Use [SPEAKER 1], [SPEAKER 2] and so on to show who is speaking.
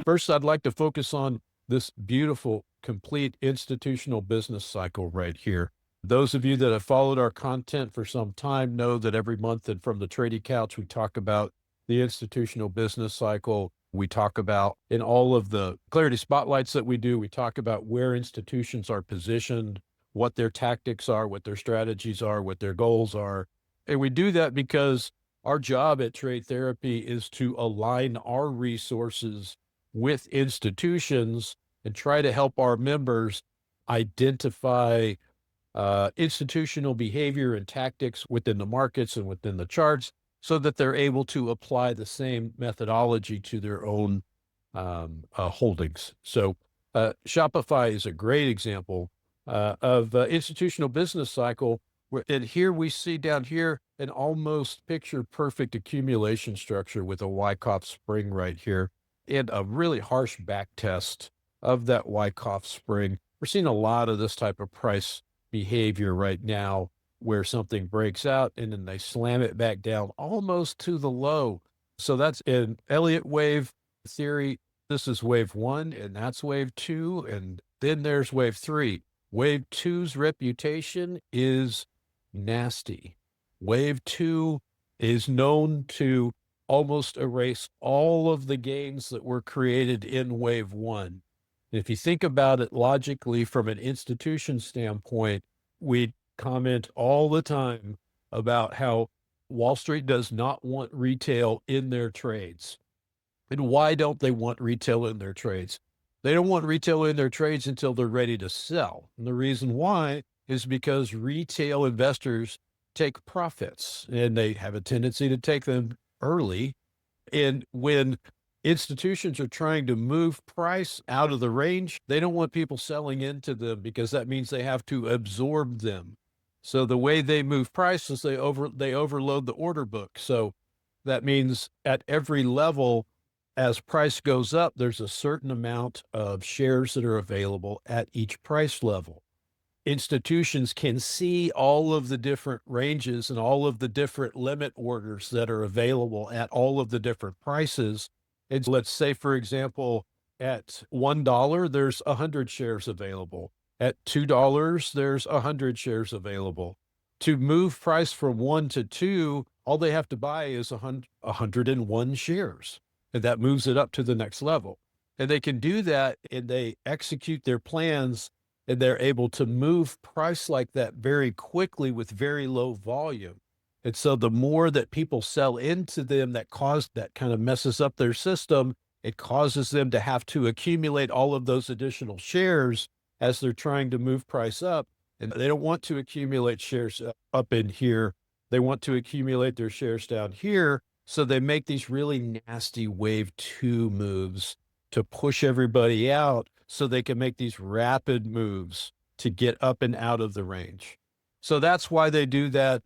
[SPEAKER 1] First, I'd like to focus on this beautiful, complete institutional business cycle right here. Those of you that have followed our content for some time know that every month and from the Trading Couch, we talk about the institutional business cycle. We talk about in all of the clarity spotlights that we do, we talk about where institutions are positioned, what their tactics are, what their strategies are, what their goals are. And we do that because our job at Trade Therapy is to align our resources with institutions and try to help our members identify institutional behavior and tactics within the markets and within the charts so that they're able to apply the same methodology to their own holdings. So Shopify is a great example of institutional business cycle. And here we see down here an almost picture perfect accumulation structure with a Wyckoff spring right here and a really harsh back test of that Wyckoff spring. We're seeing a lot of this type of price behavior right now where something breaks out and then they slam it back down almost to the low. So that's in Elliott wave theory. This is wave one and that's wave two. And then there's wave three. Wave two's reputation is nasty. Wave two is known to almost erase all of the gains that were created in wave one. And if you think about it logically from an institution standpoint, we comment all the time about how Wall Street does not want retail in their trades. And why don't they want retail in their trades? They don't want retail in their trades until they're ready to sell. And the reason why is because retail investors take profits and they have a tendency to take them early. And when institutions are trying to move price out of the range, they don't want people selling into them because that means they have to absorb them. So the way they move price is they overload the order book. So that means at every level, as price goes up, there's a certain amount of shares that are available at each price level. Institutions can see all of the different ranges and all of the different limit orders that are available at all of the different prices. And let's say, for example, at $1, there's 100 shares available. At $2, there's 100 shares available. To move price from 1 to 2, all they have to buy is 101 shares. And that moves it up to the next level. And they can do that and they execute their plans and they're able to move price like that very quickly with very low volume. And so the more that people sell into them, that kind of messes up their system. It causes them to have to accumulate all of those additional shares as they're trying to move price up. And they don't want to accumulate shares up in here. They want to accumulate their shares down here. So they make these really nasty wave two moves to push everybody out so they can make these rapid moves to get up and out of the range. So that's why they do that.